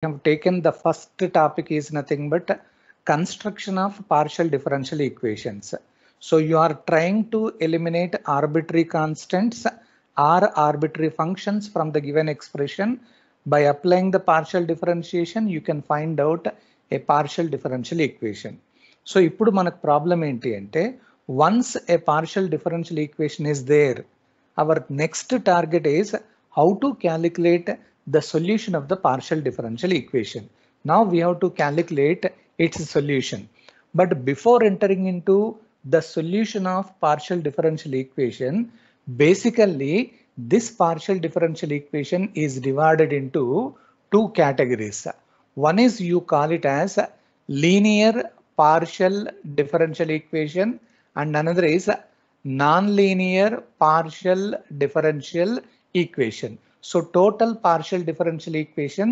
have taken the first topic is nothing but construction of partial differential equations. So you are trying to eliminate arbitrary constants or arbitrary functions from the given expression. By applying the partial differentiation, you can find out a partial differential equation. So ఇప్పుడు మనకు problem ఏంటి అంటే once a partial differential equation is there, our next target is how to calculate the solution of the partial differential equation. Now we have to calculate its solution. But before entering into the solution of partial differential equation, basically this partial differential equation is divided into two categories. One is you call it as linear partial differential equation and another is non-linear partial differential equation. So total partial differential equation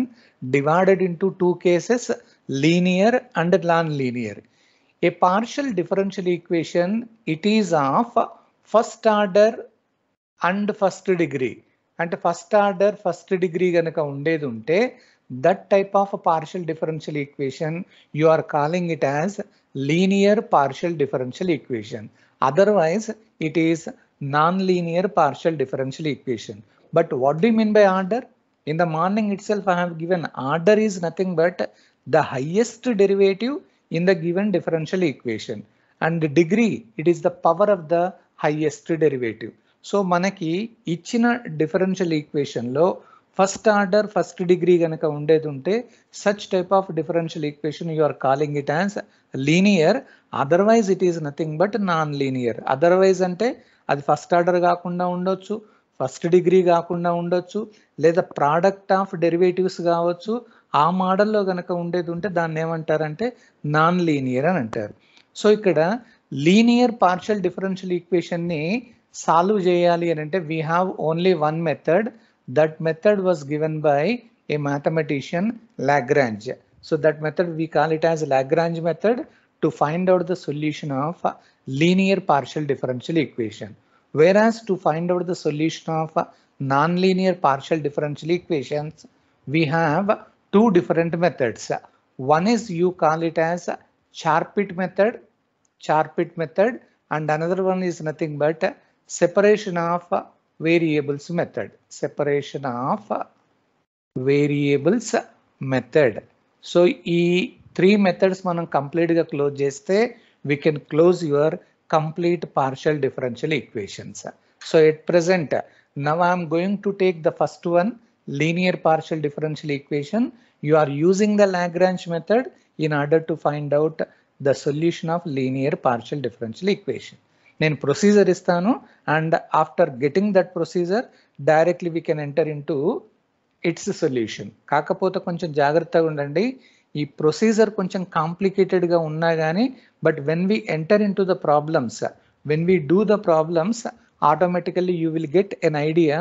divided into two cases, linear and non-linear. A partial differential equation, it is of first order and first degree. And first order first degree ganaka undedi unte, that type of partial differential equation you are calling it as linear partial differential equation. Otherwise it is non-linear partial differential equation. But what do you mean by order? In the morning itself I have given order is nothing but the highest derivative in the given differential equation, and the degree, it is the power of the highest derivative. So మనకి ఇచ్చిన differential ఈక్వేషన్లో first order first degree కనుక ఉండేది ఉంటే such type of differential equation you are calling it as linear. Otherwise it is nothing but non linear. Otherwise అంటే అది first order కాకుండా ఉండొచ్చు, ఫస్ట్ డిగ్రీ కాకుండా ఉండొచ్చు, లేదా ప్రోడక్ట్ ఆఫ్ డెరివేటివ్స్ కావచ్చు. ఆ మోడల్లో కనుక ఉండేది ఉంటే దాన్ని ఏమంటారంటే నాన్ లీనియర్ అని అంటారు. సో ఇక్కడ లీనియర్ పార్షియల్ డిఫరెన్షియల్ ఈక్వేషన్ని సాల్వ్ చేయాలి అని అంటే we have only one method. That method was given by a mathematician Lagrange. So that method we call it as Lagrange method to find out the solution of linear partial differential equation. Whereas to find out the solution of non-linear partial differential equations, we have two different methods. One is you call it as Charpit method, and another one is nothing but separation of variables method. So ఈ three methods మనం complete గా close చేస్తే we can close your complete partial differential equations. So at present now I am going to take the first one, linear partial differential equation. You are using the Lagrange method in order to find out the solution of linear partial differential equation. నేను procedure ఇస్తాను, and after getting that procedure directly we can enter in to it's solution. కాకపోతే కొంచెం జాగ్రత్తగా ఉండండి, ఈ procedure కొంచెం కాంప్లికేటెడ్గా ఉన్నా కానీ but when we enter in to the problems, when we do the problems, automatically you will get an idea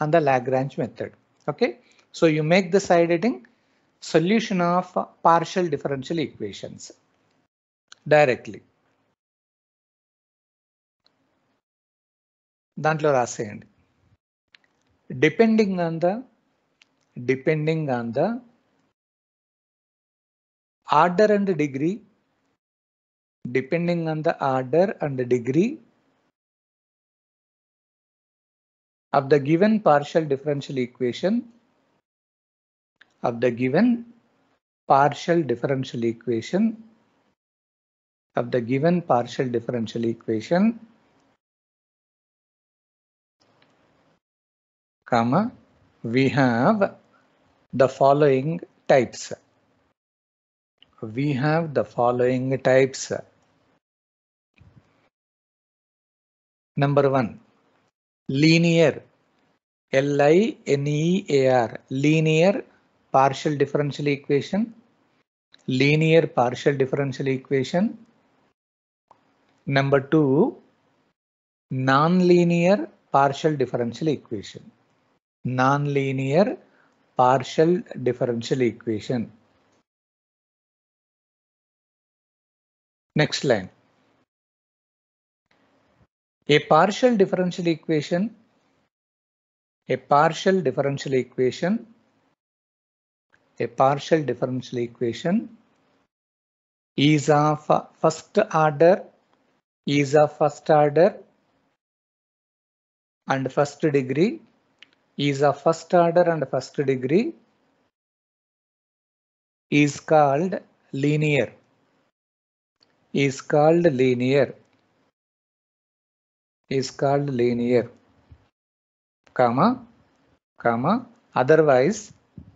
on the Lagrange method. Okay, so you make the side heading solution of partial differential equations directly. దాంట్లో రాసేయండి. Depending on the order and degree, depending on the order and degree of the given partial differential equation, comma, we have the following types. Number one, linear, linear, linear partial differential equation. Number two, non-linear partial differential equation. Next line, a partial differential equation A partial differential equation is of first order, and first degree, is of first order and first degree, is called linear, comma, otherwise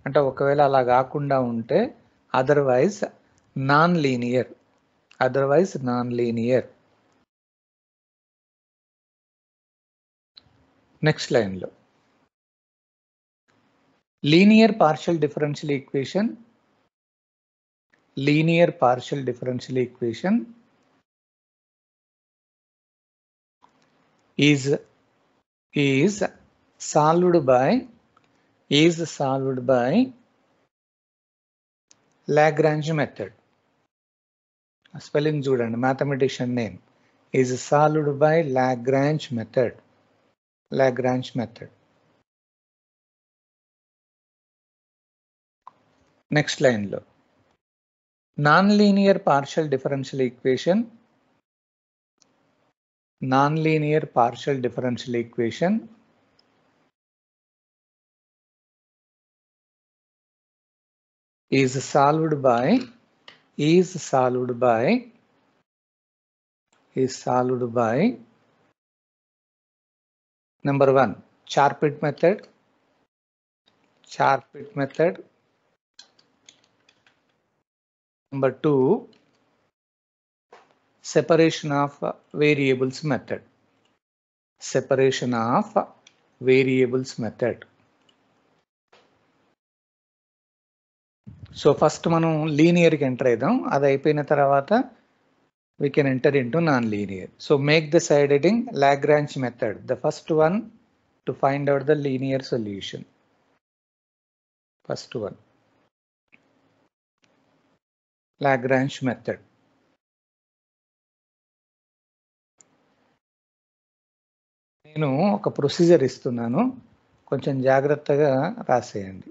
అంటే ఒకవేళ అలా కాకుండా ఉంటే otherwise non-linear. Next line లో linear partial differential equation is solved by Lagrange method. Spelling చూడండి, mathematician name is solved by Lagrange method. Next line లో non-linear partial differential equation is solved by number 1 Charpit method, number 2 separation of variables method. So first మనం linear కి enter అయిదాం, అది అయిపోయిన తర్వాత we can enter into non-linear. So make the side heading Lagrange method, the first one to find out the linear solution. First one, Lagrange method. నేను ఒక procedure ఇస్తున్నాను, కొంచెం జాగ్రత్తగా రాసేయండి.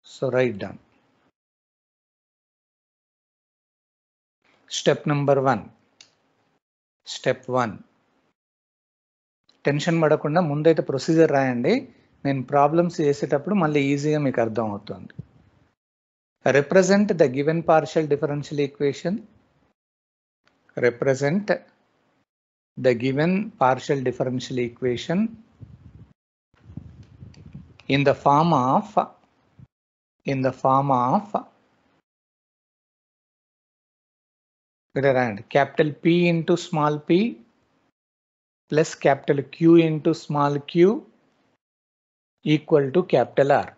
So write down. Step number 1. Tension పడకుండా ముందైతే procedure రాయండి, నేను problems చేసేటప్పుడు మళ్ళీ ఈజీగా మీకు అర్థం అవుతుంది. Represent the given partial differential equation. In the form of capital P into small p plus capital Q into small q equal to capital R.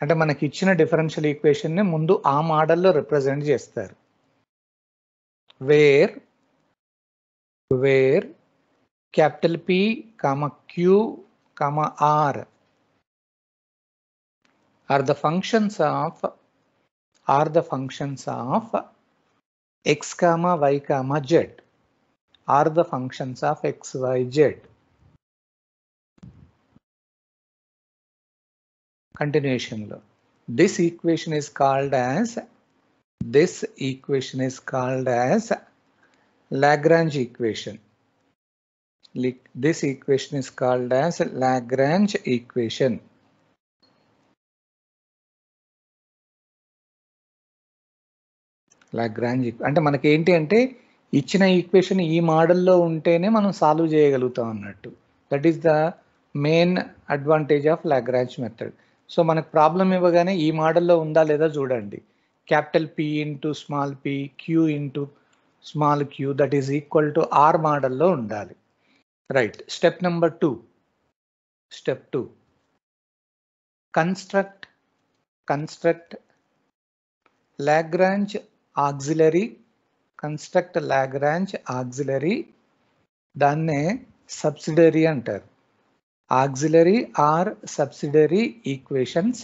అంటే మనకి ఇచ్చిన డిఫరెన్షియల్ ఈక్వేషన్ ని ముందు ఆ మోడల్లో రిప్రజెంట్ చేస్తారు. Where capital P, Q, R are the functions of x, y, z. Continuation lo this equation is called as Lagrange equation. అంటే మనకి ఏంటి అంటే ఇచ్చిన ఈక్వేషన్ ఈ మోడల్లో ఉంటేనే మనం సాల్వ్ చేయగలుగుతాం అన్నట్టు. That is the main advantage of Lagrange method. So మనకు ప్రాబ్లం ఇవ్వగానే ఈ మోడల్లో ఉందా లేదా చూడండి. Capital P into small p, Q into small q that is equal to R మోడల్లో ఉండాలి. Right. Step number 2. Construct Lagrange auxiliary. దాన్నే సబ్సిడరీ అంటారు. Auxiliary or subsidiary equations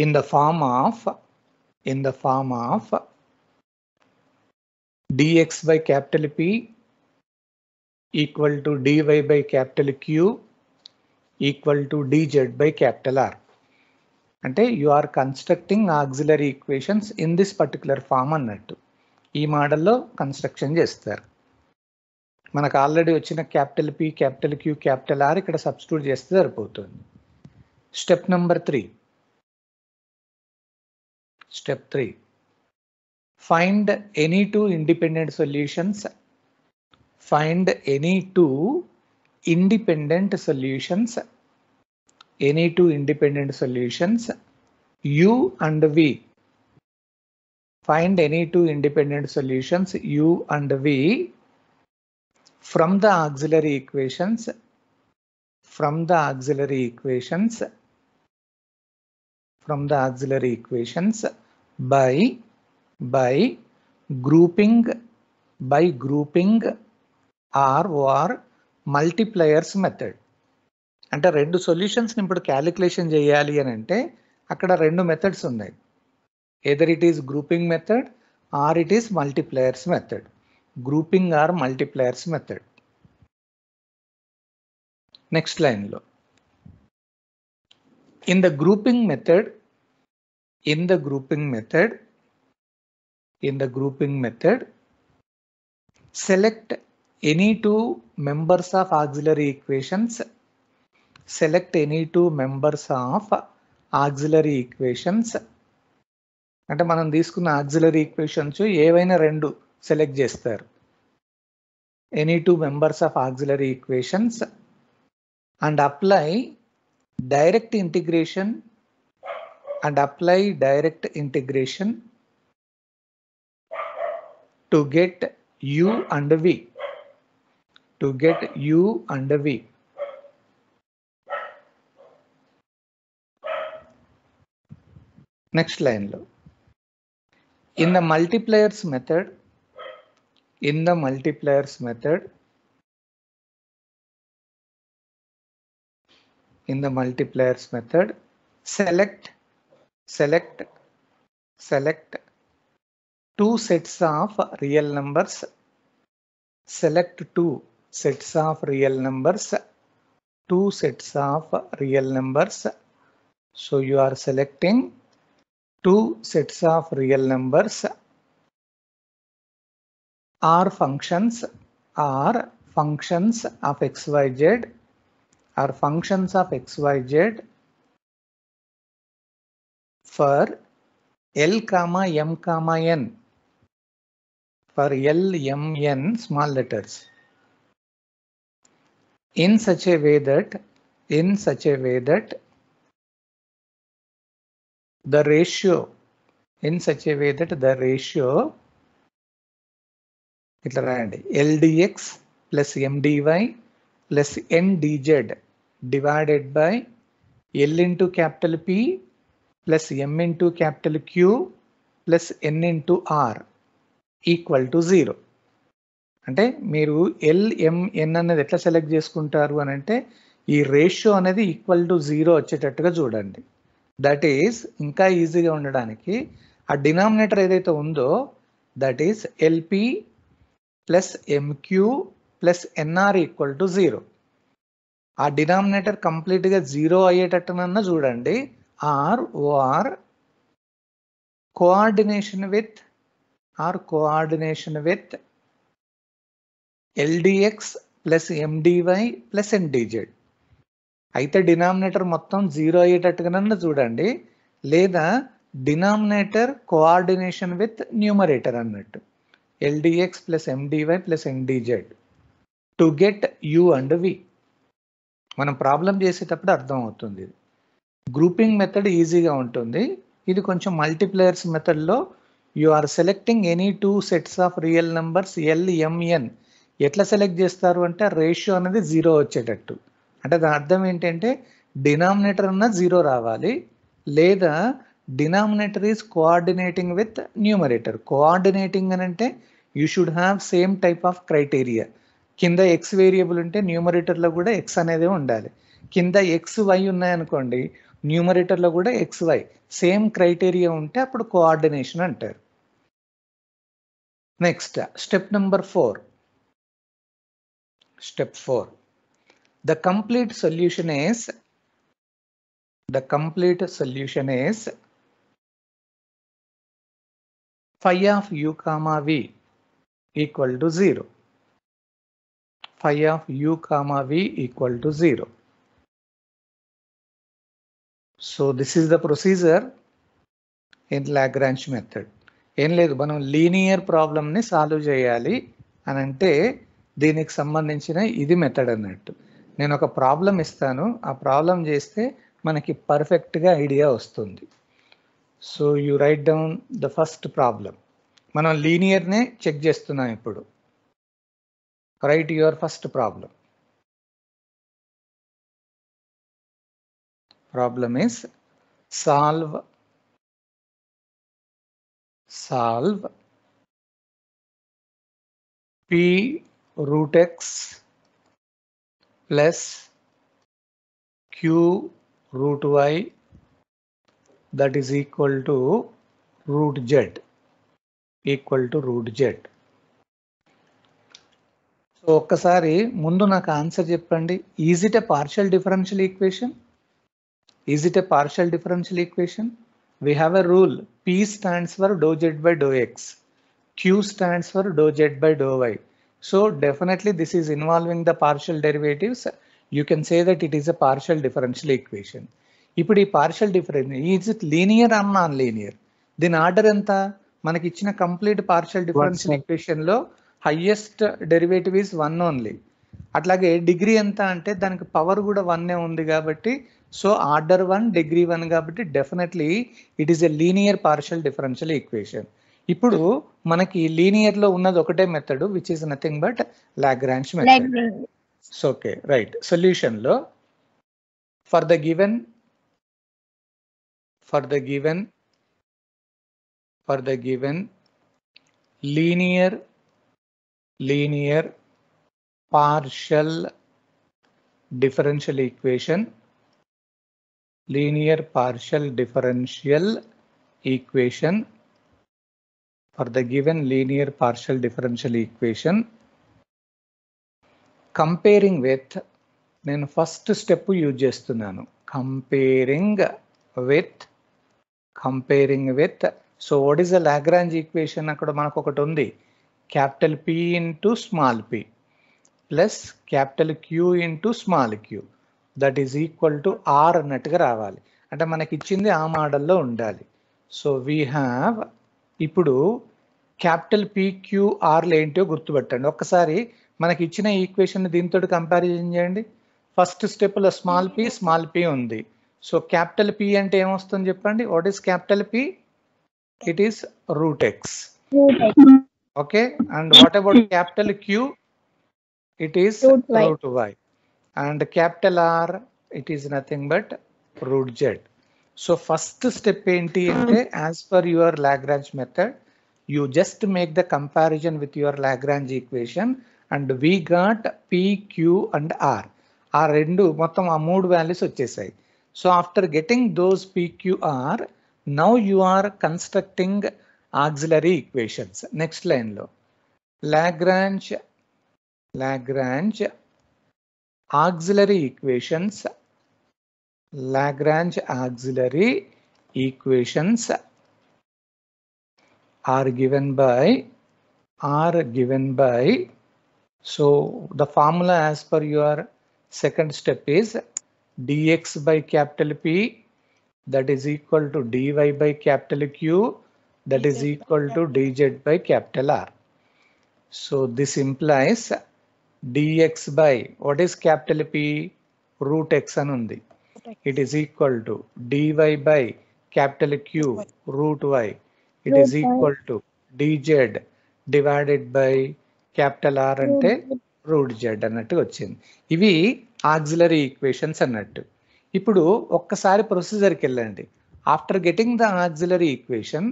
in the form of dx by capital P equal to dy by capital Q equal to dz by capital R. అంటే you are constructing auxiliary equations in this particular form అన్నట్టు. ఈ మోడల్లో construction చేస్తారు. మనకు already వచ్చిన capital P, capital Q, capital R ఇక్కడ substitute చేస్తే సరిపోతుంది. Step number 3. Step 3. Find any two independent solutions. Find any two independent solutions. Any two independent solutions U and V. Find any two independent solutions U and V from the auxiliary equations. From the auxiliary equations. From the auxiliary equations by grouping or multipliers method. అంటే రెండు సొల్యూషన్స్ని ఇప్పుడు calculation చేయాలి అని అంటే అక్కడ రెండు methods ఉన్నాయి. either it is grouping method or it is multipliers method. Grouping or multipliers method. Next line lo. In the grouping method, select any two members of auxiliary equations. Select any two members of auxiliary equations. అంటే మనం తీసుకున్న auxiliary equations ఏవైనా రెండు select చేస్తారు. Any two members of auxiliary equations and apply direct integration to get U and V. Next line lo. In the multipliers method, select two sets of real numbers. Select two sets of real numbers. So you are selecting two sets of real numbers are functions of xyz for L, M, N. For L, M, N small letters in such a way that the ratio itla rayandi LDX plus MDY plus NDZ divided by L into capital P plus M into capital Q plus N into R equal to 0. అంటే మీరు LMN అనేది ఎట్లా select చేసుకుంటారు అని అంటే ఈ ratio అనేది equal to 0 వచ్చేటట్టుగా చూడండి. దట్ ఈస్ ఇంకా ఈజీగా ఉండడానికి ఆ డినామినేటర్ ఏదైతే ఉందో that is LP plus MQ plus NR equal to 0. ఆ డినామినేటర్ కంప్లీట్గా 0 అయ్యేటట్టునన్నా చూడండి. OR coordination with LDX plus MDY plus NDZ. అయితే డినామినేటర్ మొత్తం 0 అయ్యేటట్టుగానన్నా చూడండి, లేదా డినామినేటర్ కోఆర్డినేషన్ విత్ న్యూమరేటర్ అన్నట్టు LDX plus MDY plus NDZ to get U and V. మనం problem చేసేటప్పుడు అర్థం అవుతుంది. గ్రూపింగ్ మెథడ్ ఈజీగా ఉంటుంది. ఇది కొంచెం మల్టిప్లయర్స్ మెథడ్లో you are selecting any two sets of real numbers LMN. ఎట్లా సెలెక్ట్ చేస్తారు అంటే రేషియో అనేది 0 వచ్చేటట్టు. అంటే దాని అర్థం ఏంటంటే డినామినేటర్ అన్న 0 రావాలి, లేదా denominator is coordinating with numerator. Coordinating అని అంటే you should have same type of criteria. కింద X వేరియబుల్ ఉంటే న్యూమరేటర్లో కూడా X అనేది ఉండాలి. కింద XY ఉన్నాయనుకోండి, న్యూమరేటర్లో కూడా XY సేమ్ క్రైటీరియా ఉంటే అప్పుడు కోఆర్డినేషన్ అంటారు. Next, step number 4. Step 4. The complete solution is phi of u comma v equal to 0. Phi of u comma v equal to 0. So this is the procedure in Lagrange method. ఏం లేదు, మనం linear ప్రాబ్లమ్ని solve చేయాలి అని అంటే దీనికి సంబంధించిన ఇది మెథడ్ అన్నట్టు. నేను ఒక ప్రాబ్లం ఇస్తాను, ఆ ప్రాబ్లం చేస్తే మనకి పర్ఫెక్ట్గా ఐడియా వస్తుంది. So you right down the first problem. మనం లీనియర్నే చెక్ చేస్తున్నాం ఇప్పుడు. Right your first problem. Problem is solve p root x plus q root y that is equal to root z. So ఒక్కసారి ముందు నాకు ఆన్సర్ చెప్పండి. Is it a partial differential equation? We have a rule. P stands for dou z by dou x. Q stands for dou z by dou y. So definitely this is involving the partial derivatives. You can say that it is a partial differential equation. ఇప్పుడు ఈ partial differential, is it linear or non-linear? దీని order ఎంత? మనకి ఇచ్చిన complete partial differential equation లో highest derivative is 1 only. అట్లాగే degree ఎంత అంటే దానికి పవర్ కూడా 1 ఉంది కాబట్టి సో ఆర్డర్ 1 డిగ్రీ 1 కాబట్టి definitely it is a linear partial differential equation. ఇప్పుడు మనకి లీనియర్ లో ఉన్నది ఒకటే method which is nothing but Lagrange method. So okay right. Solution లో for the given linear partial differential equation, for the given linear partial differential equation, comparing with, నేను first step use చేస్తున్నాను, comparing with. So what is the Lagrange equation? అక్కడ మనకు ఒకటి ఉంది, capital P into small p plus capital Q into small q that is equal to R అన్నట్టుగా రావాలి. అంటే మనకి ఇచ్చింది ఆ మోడల్లో ఉండాలి. సో వీ హ్యావ్, ఇప్పుడు క్యాపిటల్ PQRలు ఏంటో గుర్తుపెట్టండి. ఒక్కసారి మనకి ఇచ్చిన ఈక్వేషన్ దీంతో కంపారిజన్ చేయండి. ఫస్ట్ స్టెప్లో స్మాల్ p ఉంది. సో క్యాపిటల్ P అంటే ఏమొస్తుంది చెప్పండి? What is capital P? It is route x. Okay, and what about capital Q? It is root y. And capital R, it is nothing but root z. So first step enti ante, as per your Lagrange method, you just make the comparison with your Lagrange equation and we got P, Q and R. ఆ రెండు మొత్తం ఆ మూడు values వచ్చేసాయి. So after getting those P, Q, R, now you are constructing auxiliary equations. Next line lo Lagrange auxiliary equations are given by, so the formula as per your second step is dx by capital P that is equal to dy by capital Q that is equal to dz by capital R. So this implies dx by, what is capital P? Root x అని ఉంది. It is equal to dy by capital Q root y. It is equal to dz divided by capital R అంటే root z అన్నట్టు వచ్చింది. ఇవి auxiliary equations అన్నట్టు. ఇప్పుడు ఒక్కసారి ప్రొసీజర్కి వెళ్ళండి. After getting the auxiliary equation,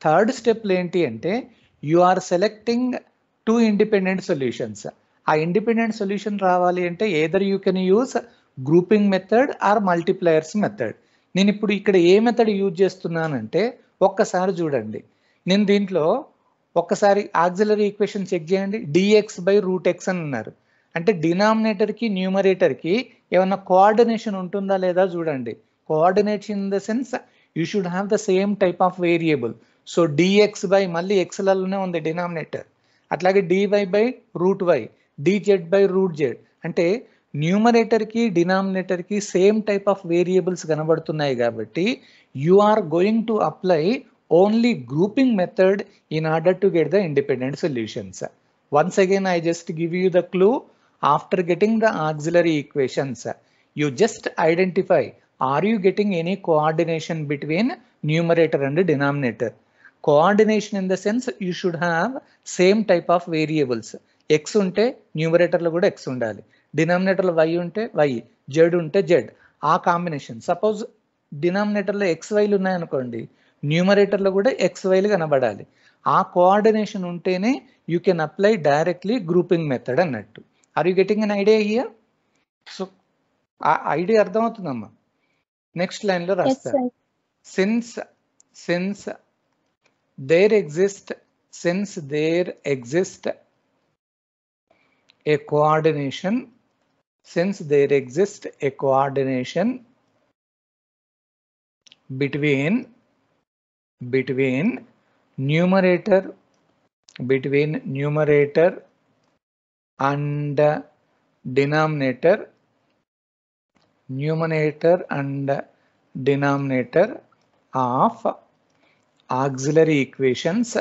third step ఏంటి అంటే you are selecting 2 independent solutions. ఆ ఇండిపెండెంట్ సొల్యూషన్ రావాలి అంటే either you can use grouping method or multipliers method. నేను ఇప్పుడు ఇక్కడ ఏ మెథడ్ యూజ్ చేస్తున్నానంటే ఒక్కసారి చూడండి. నేను దీంట్లో ఒక్కసారి ఆక్సిలరీ ఈక్వేషన్ చెక్ చేయండి. dx/√x అని ఉన్నారు. అంటే డినామినేటర్కి న్యూమరేటర్కి ఏమన్నా కోఆర్డినేషన్ ఉంటుందా లేదా చూడండి. Coordination in the sense you should have the same type of variable. So dx/, మళ్ళీ xలలోనే ఉంది డినామినేటర్. అట్లాగే dy/√y, dz/√z. అంటే న్యూమరేటర్కి డినామినేటర్కి సేమ్ టైప్ ఆఫ్ వేరియబుల్స్ కనబడుతున్నాయి కాబట్టి you are going to apply only grouping method in order to get the independent solutions. Once again, I just give you the clue. After getting the auxiliary equations, you just identify, are you getting any coordination between numerator and denominator? Coordination in the sense you should have same type of variables. X unte numerator lo kuda x undali, denominator lo y unte y, z unte z. ఆ combination. Suppose డినామినేటర్లో XYలు ఉన్నాయనుకోండి, న్యూమరేటర్లో కూడా XYలు కనబడాలి. ఆ coordination ఉంటేనే you can apply directly grouping method అన్నట్టు. Are you getting an idea here? So ఆ ఐడియా అర్థమవుతుందమ్మా. నెక్స్ట్ లైన్లో రాస్తారు, since there exist a coordination, since there exists a coordination between numerator and denominator of auxiliary equations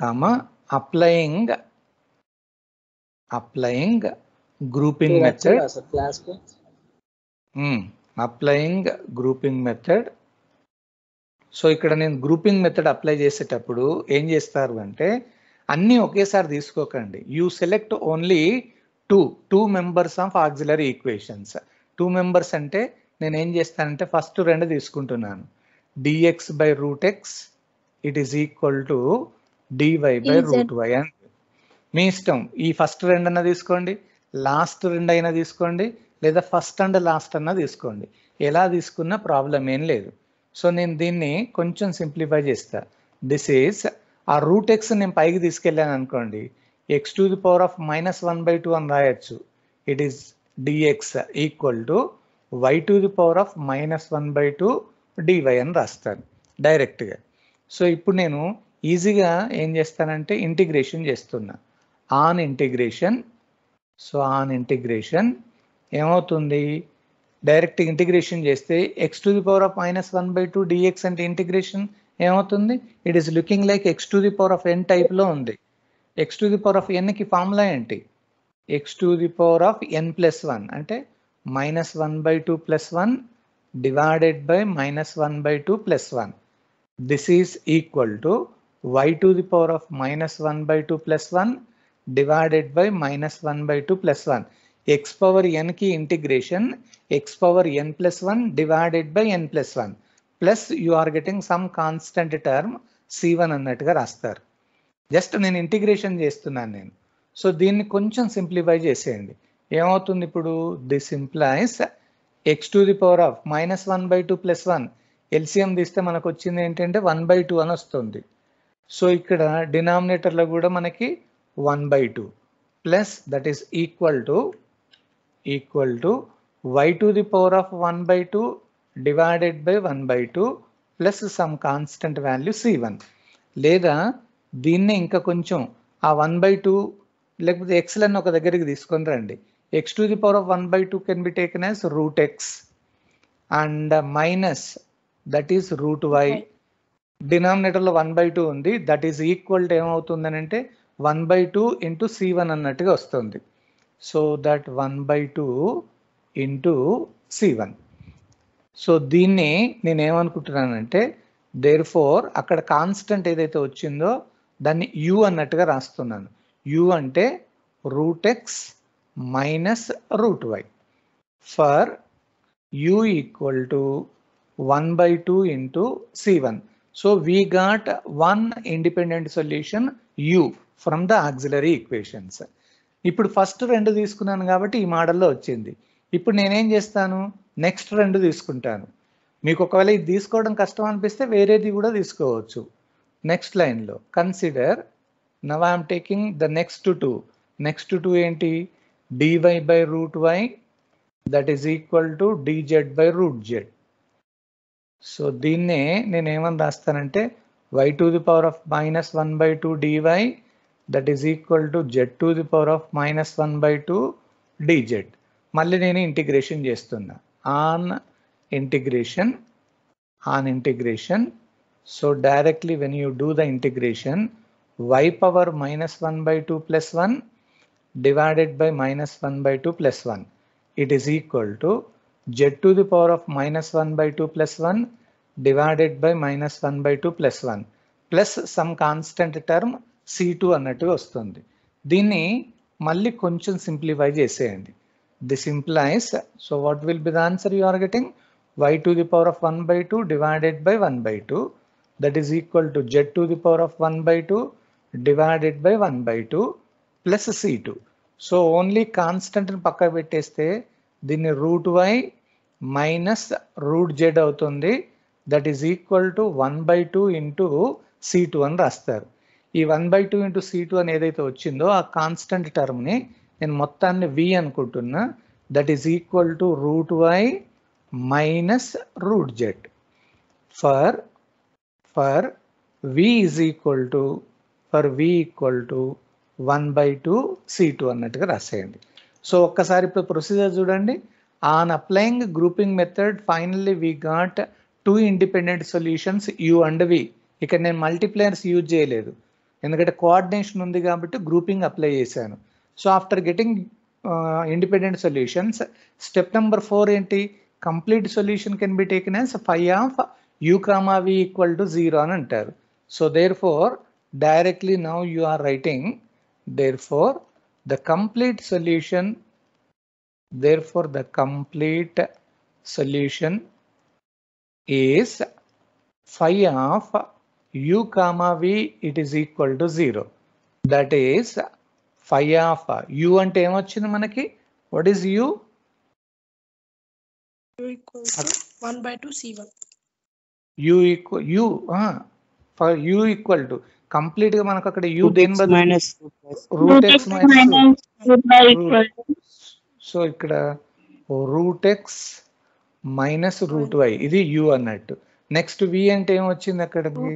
comma applying grouping method. Applying grouping method. So ఇక్కడ నేను grouping method apply చేసేటప్పుడు ఏం చేస్తారు అంటే, అన్నీ ఒకేసారి తీసుకోకండి. You select only two members of auxiliary equations. 2 members అంటే నేను ఏం చేస్తానంటే ఫస్ట్ 2 తీసుకుంటున్నాను. dx/√x it is equal to dy/√y అని. మీ ఇష్టం, ఈ ఫస్ట్ 2 అన్నా తీసుకోండి, లాస్ట్ 2 అయినా తీసుకోండి, లేదా ఫస్ట్ అండ్ లాస్ట్ అన్నా తీసుకోండి. ఎలా తీసుకున్నా ప్రాబ్లం ఏం లేదు. సో నేను దీన్ని కొంచెం సింప్లిఫై చేస్తా. దిస్ ఈజ్ ఆ √x నేను పైకి తీసుకెళ్ళాను అనుకోండి, x⁻⁻1/2 అని రాయొచ్చు. It is dx equal to y⁻⁻1/2 dy అని రాస్తాను డైరెక్ట్గా. సో ఇప్పుడు నేను ఈజీగా ఏం చేస్తానంటే ఇంటిగ్రేషన్ చేస్తున్నా. ఆన్ ఇంటిగ్రేషన్ ఏమవుతుంది, డైరెక్ట్ ఇంటిగ్రేషన్ చేస్తే x⁻⁻1/2 dx అంటే ఇంటిగ్రేషన్ ఏమవుతుంది, it is looking like x⁻n టైప్లో ఉంది. x⁻n ఫార్ములా ఏంటి, x⁻n+1 అంటే -1/2 +1 divided by -1/2 +1. This is equal to y⁻⁻1/2 +1 divided by -1/2 +1. x⁻n की integration x⁻n+1 divided by n+1 plus you are getting some constant term c1 అన్నట్టుగా రాస్తారు. Just నేను integration చేస్తున్నాను నేను. సో దీన్ని కొంచెం సింప్లిఫై చేసేయండి. ఏమవుతుంది ఇప్పుడు, దిస్ ఇంప్లైస్ x⁻⁻1/2 +1 ఎల్సిఎం తీస్తే మనకు వచ్చింది ఏంటంటే 1/2 అని వస్తుంది. సో ఇక్కడ డినామినేటర్లో కూడా మనకి 1/2 plus that is equal to y⁻1/2 divided by 1/2 plus some constant value c1. లేదా దీన్ని ఇంకా కొంచెం ఆ 1/2 లేకపోతే ఎక్స్లను ఒక దగ్గరికి తీసుకొని రండి. x⁻1/2 can be taken as √x and minus that is √y. డినామినేటర్లో 1/2 ఉంది, దట్ ఈస్ ఈక్వల్ టు ఏమవుతుందని అంటే 1/2 ఇంటూ c1 అన్నట్టుగా వస్తుంది. So that 1/2 into c1. So దీన్ని నేను ఏమనుకుంటున్నానంటే, దేర్ ఫోర్ అక్కడ కాన్స్టెంట్ ఏదైతే వచ్చిందో దాన్ని u అన్నట్టుగా రాస్తున్నాను. u అంటే √x minus √y for u equal to 1/2 into c1. So we got one independent solution u from the auxiliary equations. ఇప్పుడు ఫస్ట్ 2 తీసుకున్నాను కాబట్టి ఈ మోడల్లో వచ్చింది. ఇప్పుడు నేనేం చేస్తాను, నెక్స్ట్ 2 తీసుకుంటాను. మీకు ఒకవేళ ఇది తీసుకోవడం కష్టం అనిపిస్తే వేరేది కూడా తీసుకోవచ్చు. నెక్స్ట్ లైన్లో consider, now I'm taking the next two ఏంటి, dy by root y that is equal to dz by root z. So దీన్నే నేను ఏమని రాస్తానంటే y to the power of minus 1 by 2 dy that is equal to z to the power of minus 1 by 2 dz. మళ్ళీ నేను integration చేస్తున్నా on integration. So directly when you do the integration y power minus 1 by 2 plus 1 divided by minus 1 by 2 plus 1, it is equal to z to the power of minus 1 by 2 plus 1 divided by minus 1 by 2 plus 1 plus some constant term c2 అన్నట్టుగా వస్తుంది. దీన్ని మళ్ళీ కొంచెం simplify చేసేయండి. This implies, so what will be the answer you are getting? Y to the power of 1 by 2 divided by 1 by 2, that is equal to z to the power of 1 by 2 divided by 1 by 2 plus c2. So only constant ని పక్క పెట్టేస్తే దీన్ని root y minus root z అవుతుంది, that is equal to 1 by 2 into c2 అని రాస్తారు. ఈ 1 by 2 into c2 అని ఏదైతే వచ్చిందో ఆ కాన్స్టెంట్ టర్మ్ని నేను మొత్తాన్ని v అనుకుంటున్నా, that is equal to root y minus root z for v is equal to 1 by 2 c2 అన్నట్టుగా రాసేయండి. సో ఒక్కసారి ఇప్పుడు ప్రొసీజర్ చూడండి. On applying grouping method finally we got 2 independent solutions u and v. ఇక్కడ నేను మల్టీప్లయర్స్ use చేయలేదు ఎందుకంటే coordination ఉంది కాబట్టి గ్రూపింగ్ అప్లై చేశాను. So after getting independent solutions, step number 4 ఏంటి, complete solution can be taken as phi of u comma v equal to 0 అని అంటారు. So therefore directly now you are writing, therefore the complete solution is phi of u comma v it is equal to 0. That is phi of u అంటే ఏమొచ్చింది మనకి, what is u? u equals to 1 by 2 c1. for u equal to complete గా మనకు అక్కడ u దేని బదులు root x minus so ఇక్కడ root x minus root y ఇది u అన్నట్టు. నెక్స్ట్ v అంటే ఏమొచ్చింది అక్కడికి,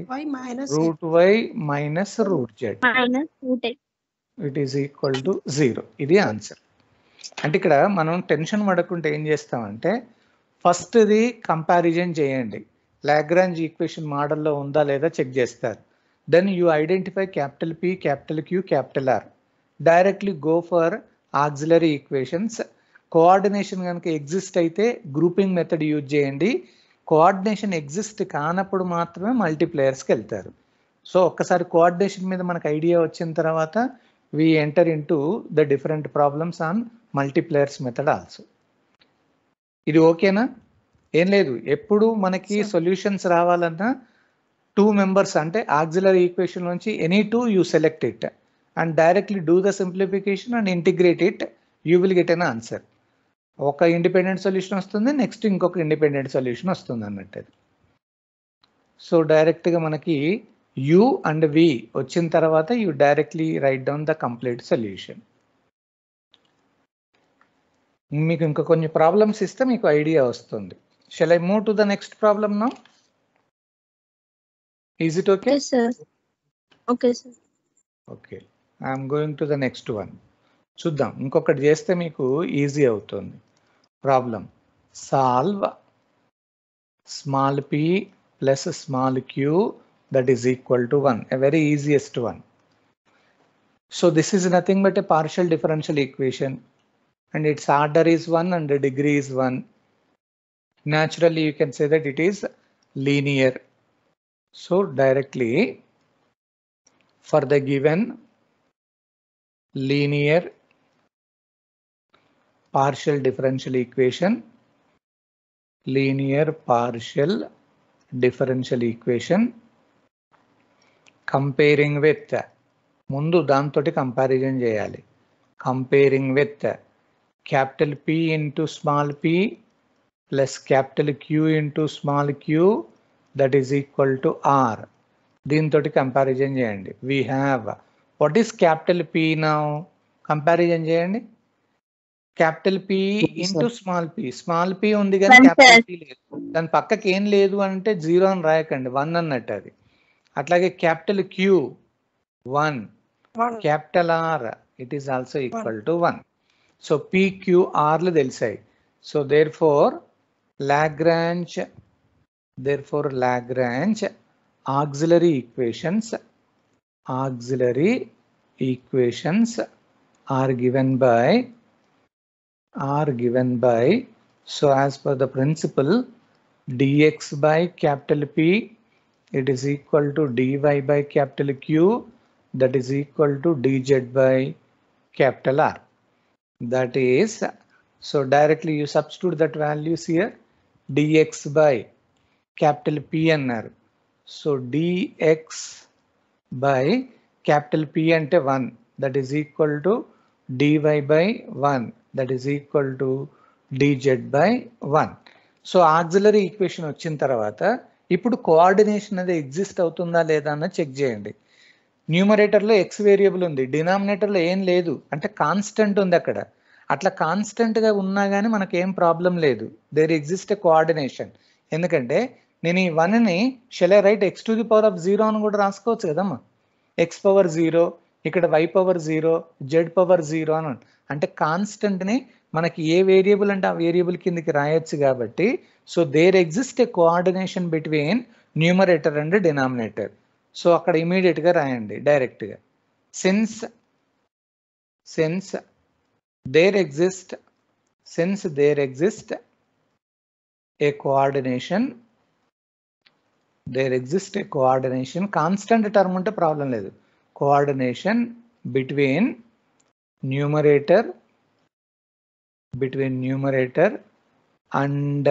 root y minus root z it is equal to 0. ఇది ఆన్సర్. అంటే ఇక్కడ మనం టెన్షన్ పడకుంటే ఏం చేస్తామంటే ఫస్ట్ది కంపారిజన్ చేయండి, లాగ్రాంజ్ ఈక్వేషన్ మోడల్లో ఉందా లేదా చెక్ చేస్తారు. Then you identify capital P, capital Q, capital R. Directly go for auxiliary equations. Coordination కనుక ఎగ్జిస్ట్ అయితే గ్రూపింగ్ మెథడ్ యూజ్ చేయండి. కోఆర్డినేషన్ ఎగ్జిస్ట్ కానప్పుడు మాత్రమే మల్టీప్లేయర్స్కి వెళ్తారు. సో ఒక్కసారి కోఆర్డినేషన్ మీద మనకు ఐడియా వచ్చిన తర్వాత we enter into the different problems on multipliers method also. ఇది ఓకేనా? ఏం లేదు, ఎప్పుడు మనకి సొల్యూషన్స్ రావాలన్నా 2 members అంటే ఆక్సిలరీ ఈక్వేషన్ నుంచి any 2 you select it and directly do the simplification and integrate it, you will get an answer. ఒక ఇండిపెండెంట్ సొల్యూషన్ వస్తుంది, నెక్స్ట్ ఇంకొక ఇండిపెండెంట్ సొల్యూషన్ వస్తుంది అన్నట్టు. సో డైరెక్ట్గా మనకి u and v వచ్చిన తర్వాత you directly write down the complete solution. మీకు ఇంకా కొన్ని ప్రాబ్లమ్స్ ఇస్తే మీకు ఐడియా వస్తుంది. Shall I move to the next problem now? Is it okay? Yes sir. Okay sir. Okay, I am going to the next one. చూద్దాం, ఇంకొకటి చేస్తే మీకు ఈజీ అవుతుంది problem. Solve small p plus small q that is equal to 1, a very easiest one. So this is nothing but a partial differential equation and its order is 1 and the degree is 1. Naturally you can say that it is linear. So directly for the given linear partial differential equation, comparing with, ముందు దాంతోటి comparison చేయాలి. Comparing with capital P into small p plus capital Q into small q, that is equal to R. దీంతోటి comparison చేయండి. We have, what is capital P now? Comparison చేయండి. Capital P into small p. Small p ఉంది కానీ capital P లేదు. దాని పక్కకి ఏం లేదు అంటే 0 అని రాయకండి, 1 అన్నట్టు అది. అట్లాగే capital Q 1, capital R it is also equal to 1. So PQRలు తెలిసాయి. So therefore Lagrange auxiliary equations are given by, so as per the principle, dx by capital P, it is equal to dy by capital Q, that is equal to dz by capital R. That is, so directly you substitute that values here. Dx by capital P అన్నారు. So dx by capital P అంటే 1, that is equal to dy by 1, that is equal to dz by 1. So auxiliary equation వచ్చిన తర్వాత ఇప్పుడు coordination అనేది exist అవుతుందా లేదా అన్న check చేయండి. న్యూమరేటర్లో ఎక్స్ వేరియబుల్ ఉంది, డినామినేటర్లో ఏం లేదు, అంటే కాన్స్టెంట్ ఉంది అక్కడ. అట్లా కాన్స్టెంట్గా ఉన్నా కానీ మనకు ఏం ప్రాబ్లం లేదు. There exist a coordination. ఎందుకంటే నేను ఈ 1ని shall I write x to the power of 0 అని కూడా రాసుకోవచ్చు కదమ్మా. x పవర్ 0, ఇక్కడ y పవర్ 0, z పవర్ 0 అని. అంటే కాన్స్టెంట్ని మనకి ఏ వేరియబుల్ అంటే ఆ వేరియబుల్ కిందకి రాయొచ్చు కాబట్టి, so there exist a coordination between numerator and denominator. So అక్కడ ఇమీడియట్గా రాయండి డైరెక్ట్గా. since there exists a coordination, constant term ఉంటే ప్రాబ్లం లేదు. coordination between numerator and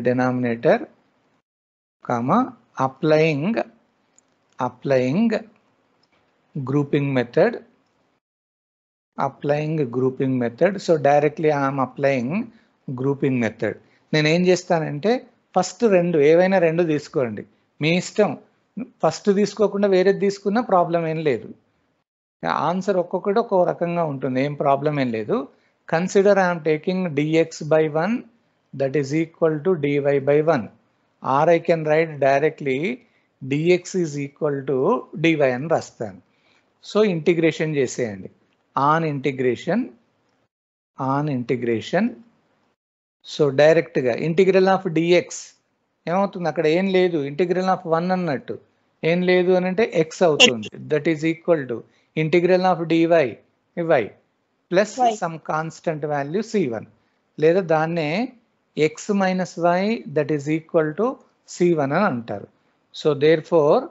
denominator, comma, applying grouping method. So directly I am applying grouping method. నేను ఏం చేస్తానంటే first ఏవైనా రెండు తీసుకోండి, మీ ఇష్టం. ఫస్ట్ తీసుకోకుండా వేరేది తీసుకున్నా ప్రాబ్లం ఏం లేదు. ఆన్సర్ ఒక్కొక్కటి ఒక్కో రకంగా ఉంటుంది, ఏం ప్రాబ్లం ఏం లేదు. Consider I'm taking dx by 1, that is equal to dy by 1, or I can write directly dx is equal to dy అని రాస్తాను. సో ఇంటిగ్రేషన్ చేసేయండి. ఆన్ ఇంటిగ్రేషన్ సో డైరెక్ట్గా ఇంటిగ్రల్ ఆఫ్ dx ఏమవుతుంది, అక్కడ ఏం లేదు, ఇంటిగ్రల్ ఆఫ్ 1 అన్నట్టు ఏం లేదు అని అంటే x అవుతుంది. That is equal to integral of dy y plus some constant value c1, లేదా దాన్నే x minus y that is equal to c1 అని అంటారు. So therefore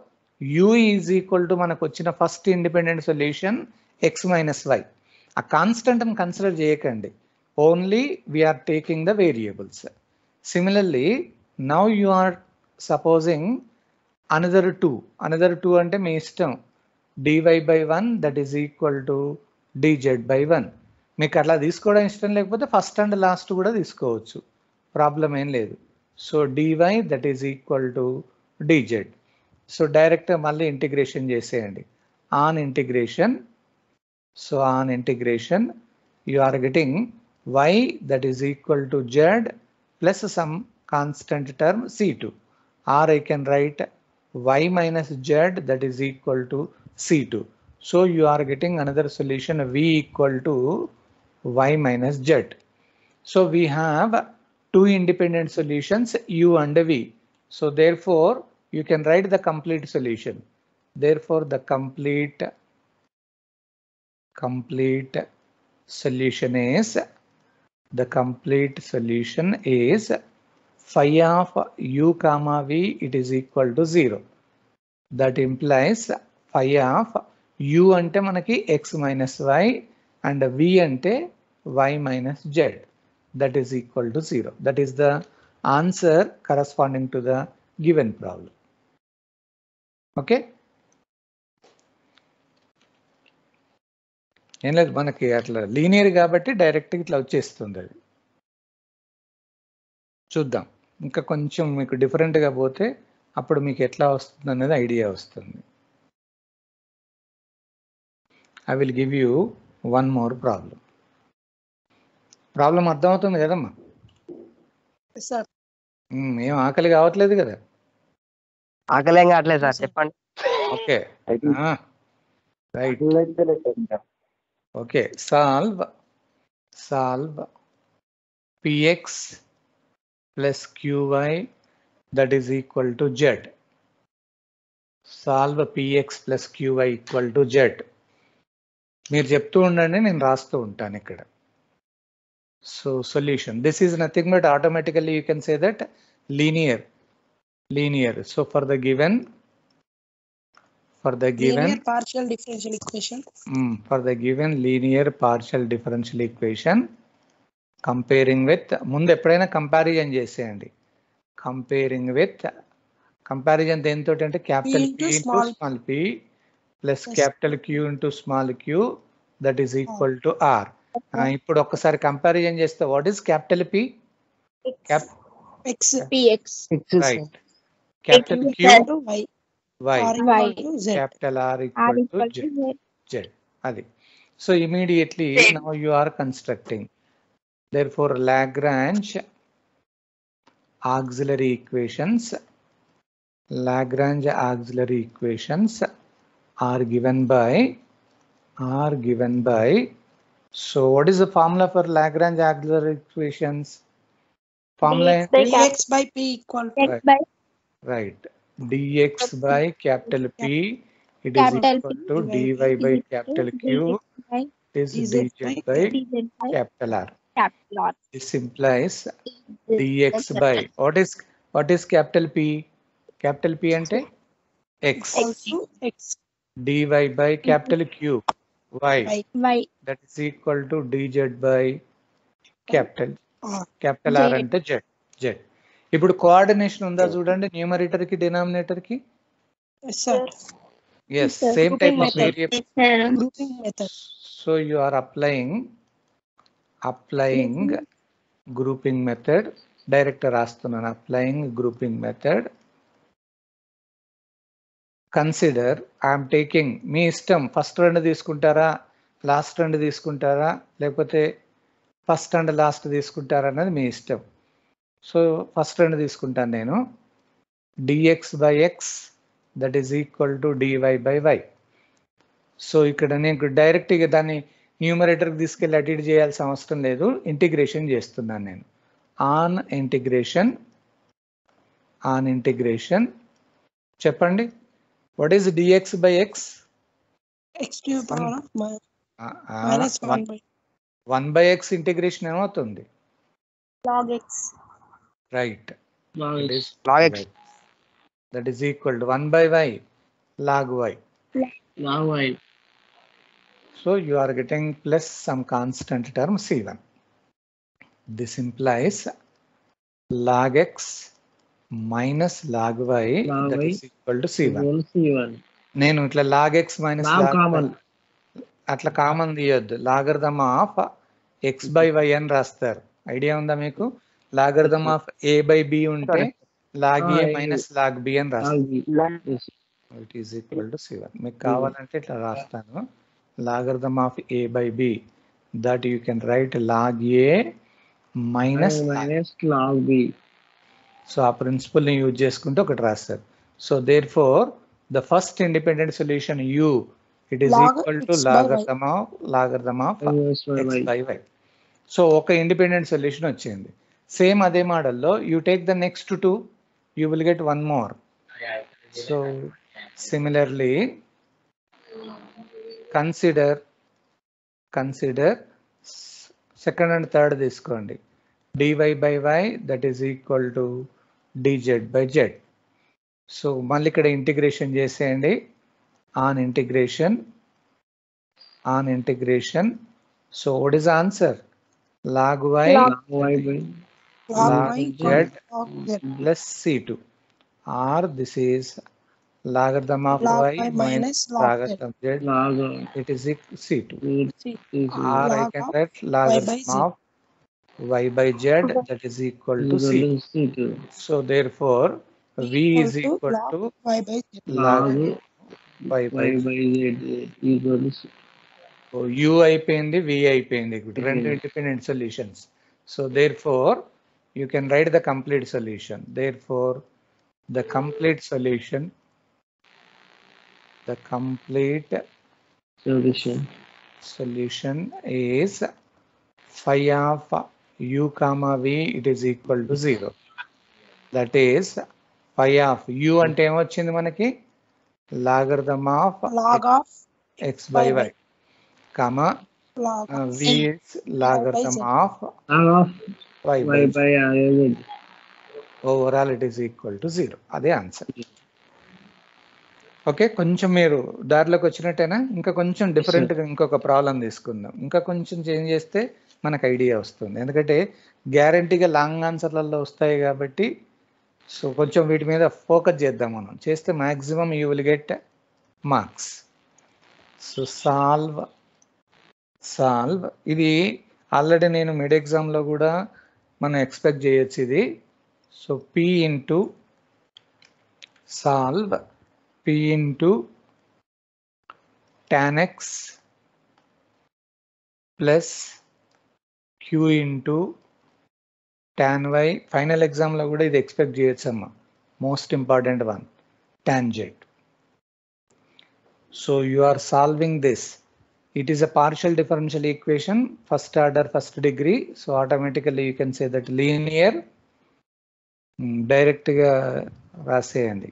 u is equal to మనకు వచ్చిన first independent solution x minus y. ఆ constant అని consider చేయకండి, only we're taking the variables. Similarly now you are supposing another two అంటే మీ ఇష్టం, dy by 1 that is equal to dz by 1. మీకు అట్లా తీసుకోవడం ఇష్టం లేకపోతే ఫస్ట్ అండ్ లాస్ట్ కూడా తీసుకోవచ్చు, ప్రాబ్లం ఏం లేదు. So dy that is equal to dz. So direct మళ్ళీ ఇంటిగ్రేషన్ చేసేయండి. On integration you are getting y that is equal to z plus some constant term c2, or I can write y minus z that is equal to c2. So you are getting another solution, v equal to y minus z. So we have two independent solutions, u and v. So therefore you can write the complete solution. Therefore the complete solution is phi of u comma v, it is equal to 0. That implies phi of u ante manaki x minus y and v ante y minus z, that is equal to 0. That is the answer corresponding to the given problem. Okay. ఏం లేదు, మనకి అట్లా linear కాబట్టి direct ఇట్లా వచ్చేస్తుంది అది. చూద్దాం, ఇంకా కొంచెం మీకు డిఫరెంట్గా పోతే అప్పుడు మీకు ఎట్లా వస్తుంది అనేది ఐడియా వస్తుంది. I will give you one more problem. Problem అర్థమవుతుంది కదమ్మా? సార్ ఏం ఆకలి కావట్లేదు కదా? ఆకలేం కావట్లేదు సార్, చెప్పండి. Okay right. Okay, solve px plus qy that is equal to z. Solve px plus qy equal to z. మీరు చెప్తూ ఉండండి, నేను రాస్తూ ఉంటాను ఇక్కడ. So solution, this is nothing but automatically you can say that linear. So for the given linear partial differential equation. For the given linear partial differential equation, comparing with, ముందు ఎప్పుడైనా comparison చేసేయండి. కంపారిజన్ దేనితో అంటే capital P into small p plus capital Q into small q that is equal to R. ఇప్పుడు ఒక్కసారి comparison చేస్తే what is capital P? Right. Capital Q y, capital R equal to z. అది. So immediately now you are constructing. Therefore, Lagrange auxiliary equations are given by. So, what is the formula for Lagrange auxiliary equations? Formula dx by p equal to right. dx by capital P, it is equal to dy by capital Q, it is dz by capital R. This implies dx by what is capital P? Capital P ante x. dy by capital Q y. That is equal to dz by capital R ante z. ఇప్పుడు coordination ఉందా చూడండి, numerator కి denominator కి. yes, same type of variable. So you are applying grouping method. Direct రాస్తున్నాను, applying grouping method. Consider, I'm taking, మీ ఇష్టం, first రెండు తీసుకుంటారా, లాస్ట్ రెండు తీసుకుంటారా, లేకపోతే ఫస్ట్ అండ్ లాస్ట్ తీసుకుంటారా అన్నది మీ ఇష్టం. సో ఫస్ట్ రెండు తీసుకుంటాను నేను. dx by x that is equal to dy by y. So ఇక్కడ నేను డైరెక్ట్గా దాన్ని న్యూమరేటర్కి తీసుకెళ్ళి అటు ఇటు చేయాల్సిన అవసరం లేదు, ఇంటిగ్రేషన్ చేస్తున్నాను నేను. ఆన్ ఇంటిగ్రేషన్ చెప్పండి, what is dx by x? minus 1 by x integration ఏమవుతుంది? log x. Right, log x. That is equal to 1 by y log y. So you are getting plus some constant term C1. This implies log x minus log y that is equal to C1. నేను ఇట్లా log x minus log అట్లా common తీయొద్దు, logarithm of x by y అని రాస్తారు. Idea ఉందా మీకు? Logarithm of a by b ఉంటే log a minus log b అని రాస్తారు. It is equal to C1. మీకు కావాలంటే ఇట్లా రాస్తాను, logarithm of a by b, that you can write log a minus log b. So ఆ ప్రిన్సిపల్ ని use చేసుకుంటే ఒకటి రాస్తారు. So therefore the first independent solution u, it is equal to logarithm of x by y. So ఒక independent solution వచ్చింది. Same అదే మోడల్లో you take the next 2, you will get one more. So similarly consider second and third తీసుకోండి. dy by y that is equal to dz by z. So మళ్ళీ ఇక్కడ integration చేసేయండి. On integration so what is answer? log y log z plus c2, or this is logarithm of log y y minus minus log z. logarithm z, log it is C2. C. Or I Log can of write y by logarithm z. of y by z, that is equal to C. C2. So therefore, v is Equal equal log to y by z. log Log y by y z. by z equal to C. So u అయిపోయింది, v అయిపోయింది, రెండు independent solutions. So therefore, you can write the complete solution. Therefore, the complete solution is phi of u comma v, it is equal to 0. That is phi of u అంటే ఏమొచ్చింది మనకి, logarithm of Log of x by y, comma log of v is logarithm of y by z. Overall it is equal to 0. అదే answer. Okay, కొంచెం మీరు దారిలోకి వచ్చినట్టేనా? ఇంకా కొంచెం డిఫరెంట్గా ఇంకొక ప్రాబ్లం తీసుకుందాం. ఇంకా కొంచెం చేంజ్ చేస్తే మనకు ఐడియా వస్తుంది, ఎందుకంటే గ్యారంటీగా లాంగ్ ఆన్సర్లలో వస్తాయి కాబట్టి. సో కొంచెం వీటి మీద ఫోకస్ చేద్దాం మనం. చేస్తే maximum you will get marks. So solve ఇది ఆల్రెడీ నేను మిడ్ ఎగ్జామ్లో కూడా మనం ఎక్స్పెక్ట్ చేయొచ్చు ఇది. So p into solve p into tan x plus q into tan y. Final ఎగ్జామ్లో కూడా ఇది ఎక్స్పెక్ట్ చేయొచ్చు అమ్మ. Most important one, tangent. So you are solving this. It is a partial differential equation, first order, first degree. So automatically you can say that linear. Direct ga raseyandi.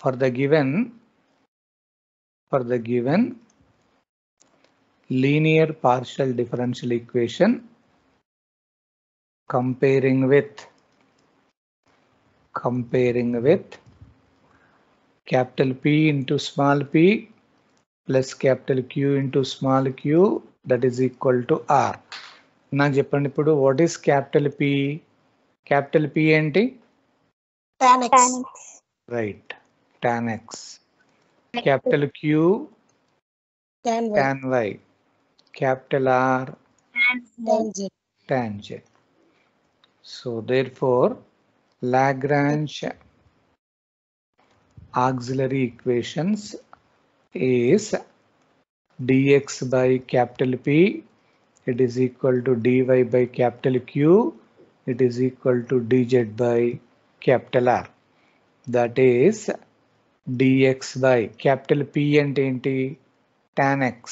For the given linear partial differential equation, comparing with capital P into small p plus capital Q into small q, that is equal to R. నాకు చెప్పండి ఇప్పుడు, what is capital P? Capital P ఏంటి? tan x. Right, tan x. Capital Q tan y. Capital R tan z. So therefore, Lagrange auxiliary equations is dx by capital P, it is equal to dy by capital Q, it is equal to dz by capital R. That is dx by capital P and enti tan x,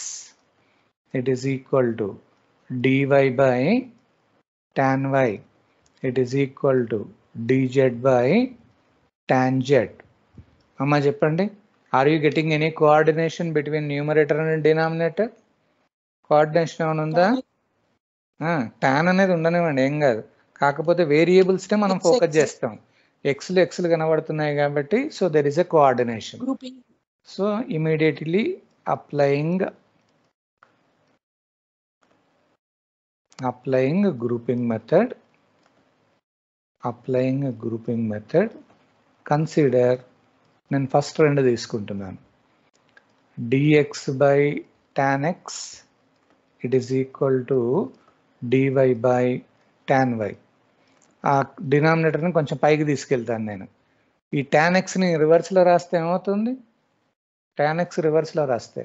it is equal to dy by tan y, it is equal to dz by tan z. అమ్మా చెప్పండి, are you getting any coordination between numerator and denominator? Coordination ఏమైనా ఉందా? Tan అనేది ఉండనివ్వండి, ఏం కాదు. కాకపోతే వేరియబుల్స్నే మనం ఫోకస్ చేస్తాం. ఎక్స్లు కనబడుతున్నాయి కాబట్టి, so there is a coordination. So immediately applying grouping method, consider, నేను ఫస్ట్ రెండు తీసుకుంటున్నాను. dx by tan x, it is equal to dy by tan y. ఆ డినామినేటర్ని కొంచెం పైకి తీసుకెళ్తాను నేను. ఈ tan xని రివర్స్లో రాస్తే ఏమవుతుంది? tan x రివర్స్లో రాస్తే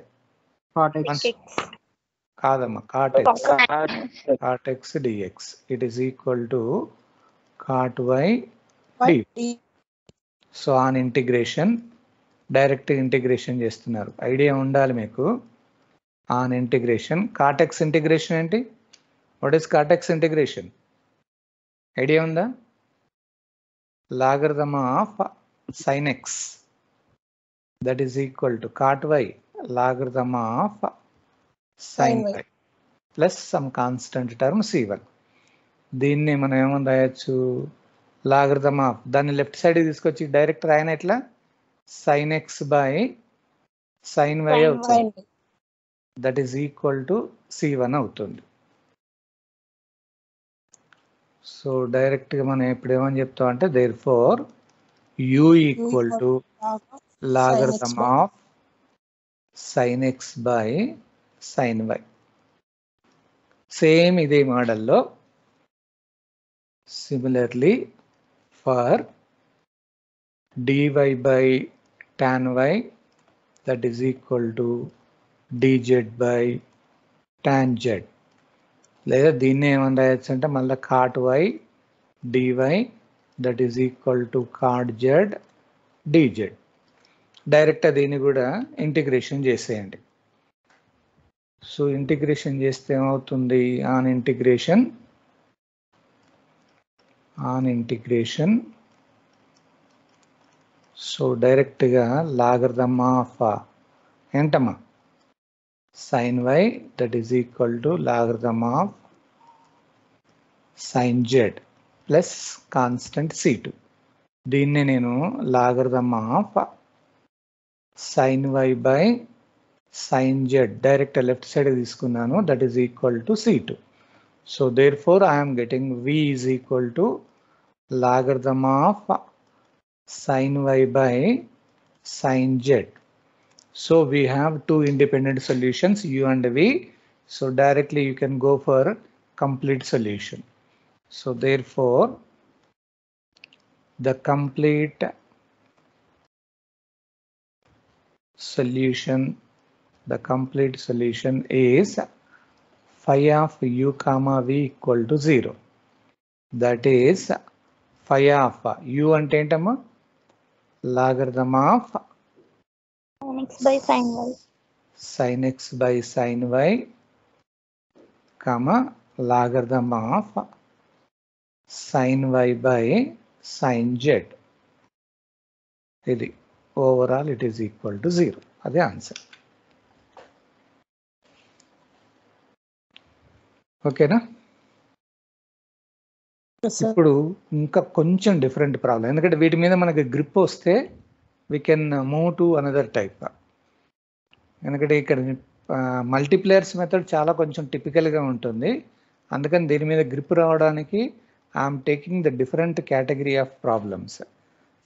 కాదమ్మా, cot x dx, it is equal to cot y d. So on integration, direct integration చేస్తున్నారు, ఐడియా ఉండాలి మీకు. On integration, cot x integration ఏంటి? What is cot x integration? Idea ఉందా? Logarithm of sin x, that is equal to cot y logarithm of sin y plus some constant term c1. దీన్ని మనం ఏమని రాయొచ్చు? Logarithm of, దాన్ని left side తీసుకొచ్చి direct రాయన ఎట్లా? sin x by sin y అవుతుంది, that is equal to c1 అవుతుంది. సో డైరెక్ట్గా మనం ఇప్పుడు ఏమని చెప్తాం అంటే, therefore u equal to logarithm of sin x by sin y. Same ఇదే మోడల్లో similarly for dy by tan y that is equal to dz by tan z, లేదా దీన్ని ఏమని రాయొచ్చు అంటే మళ్ళీ cot y dy that is equal to cot z dz. Direct దీన్ని కూడా ఇంటిగ్రేషన్ చేసేయండి. సో ఇంటిగ్రేషన్ చేస్తే ఏమవుతుంది, ఆన్ ఇంటిగ్రేషన్ సో డైరెక్ట్గా లాగరిథమ్ ఆఫ్ ఏంటమ్మా sin y that is equal to logarithm of sin z plus constant c2. దీన్నే నేను logarithm of sin y by sin z direct left side తీసుకున్నాను, that is equal to c2. So therefore I'm getting v is equal to logarithm of sin y by sin z. So we have two independent solutions u and v. So directly you can go for complete solution. So therefore the complete solution is phi of u comma v equal to 0. That is phi of u అంటే ఏంటమ్మా logarithm of sin x by sin y. sin x by sin y comma logarithm of sin y by sin z. ఇది overall it is equal to 0. అదే answer. ఓకేనా? Yes, sir. ఇప్పుడు ఇంకా కొంచెం different problem, ఎందుకంటే వీటి మీద మనకి గ్రిప్ వస్తే we can move to another type. ఎందుకంటే ఇక్కడ మల్టీప్లేయర్స్ మెథడ్ చాలా కొంచెం టిపికల్గా ఉంటుంది, అందుకని దీని మీద గ్రిప్ రావడానికి I'm taking the different category of problems.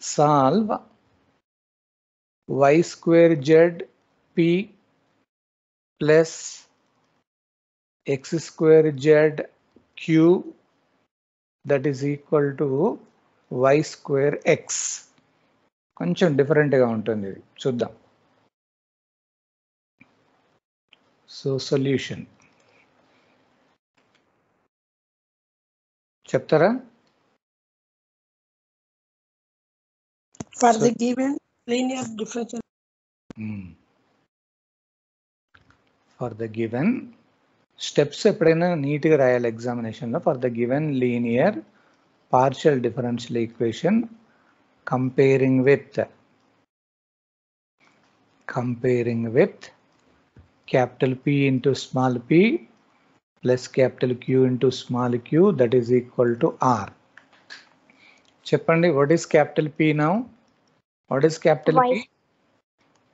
Solve y square z p plus x square z q that is equal to y square x. కొంచెం డిఫరెంట్గా ఉంటుంది, చూద్దాం. సో సొల్యూషన్ చెప్తారా? For the given linear differential for the given steps ఎప్పుడైనా నీట్గా రాయాలి ఎగ్జామినేషన్లో. For the given linear partial differential equation comparing with capital P into small p plus capital Q into small q that is equal to R. చెప్పండి, what is capital P now? What is capital Y. P?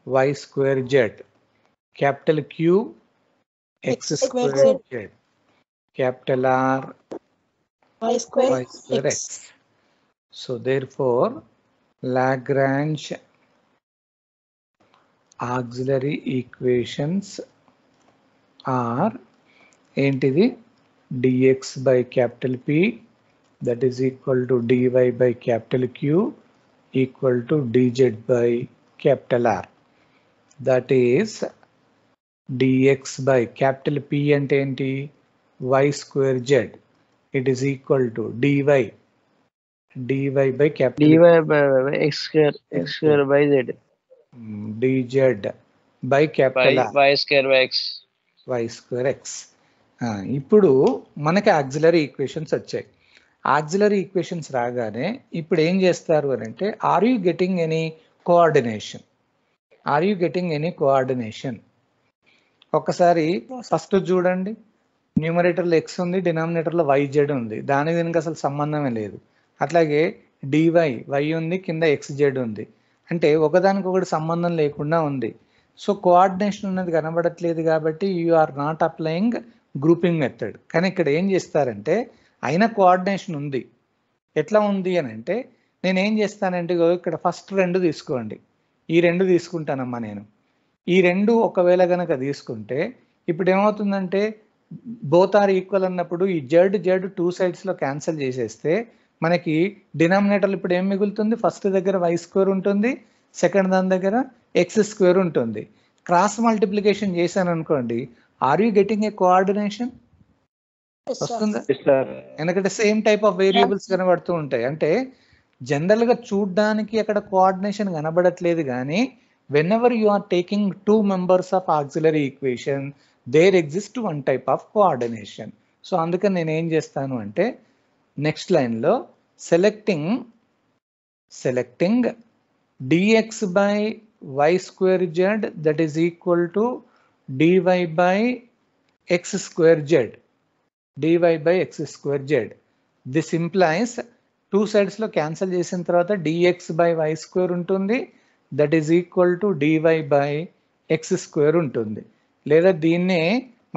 Y square z. Capital Q x square z. Capital R y square x. So therefore Lagrange auxiliary equations are ఏంటిది dx by capital P that is equal to dy by capital Q equal to dz by capital R. That is dx by capital P అంటే ఏంటి y square z. It is equal to dy by capital dy by x square by z. dz by capital R. Y square by x. y square x. ఇప్పుడు మనకి auxiliary equations వచ్చాయి. Auxiliary equations రాగానే ఇప్పుడు ఏం చేస్తారు అని అంటే, are you getting any coordination? ఒక్కసారి ఫస్ట్ చూడండి, న్యూమరేటర్లో ఎక్స్ ఉంది, డినామినేటర్లో YZ ఉంది, దానికి దీనికి అసలు సంబంధమే లేదు. అట్లాగే dy y ఉంది, కింద XZ ఉంది, అంటే ఒకదానికొకటి సంబంధం లేకుండా ఉంది. సో కోఆర్డినేషన్ ఉన్నది కనబడట్లేదు కాబట్టి you are not applying grouping method. కానీ ఇక్కడ ఏం చేస్తారంటే అయినా కోఆర్డినేషన్ ఉంది. ఎట్లా ఉంది అని అంటే, నేను ఏం చేస్తానంటే ఇక్కడ ఫస్ట్ 2 తీసుకోండి, ఈ రెండు తీసుకుంటానమ్మా నేను. ఈ రెండు ఒకవేళ కనుక తీసుకుంటే ఇప్పుడు ఏమవుతుందంటే బోత్ ఆర్ ఈక్వల్ అన్నప్పుడు ఈ జెడ్ టూ సైడ్స్లో క్యాన్సిల్ చేసేస్తే మనకి డినామినేటర్లు ఇప్పుడు ఏం మిగులుతుంది? ఫస్ట్ దగ్గర వై స్క్వేర్ ఉంటుంది, సెకండ్ దాని దగ్గర ఎక్స్ స్క్వేర్ ఉంటుంది. క్రాస్ మల్టిప్లికేషన్ చేశాను అనుకోండి, are you getting a coordination? వస్తుందా? ఎందుకంటే సేమ్ టైప్ ఆఫ్ వేరియబుల్స్ కనబడుతూ ఉంటాయి. అంటే జనరల్గా చూడ్డానికి అక్కడ కోఆర్డినేషన్ కనబడట్లేదు, కానీ whenever you are taking two members of auxiliary equation there exist one type of coordination. So అందుకని నేను ఏం చేస్తాను అంటే నెక్స్ట్ లైన్లో selecting dx by y square z that is equal to dy by x square z. dy by x square z. This implies two sides లో cancel చేసిన తర్వాత dx by y square ఉంటుంది, that is equal to dy by x square ఉంటుంది. లేదా దీన్నే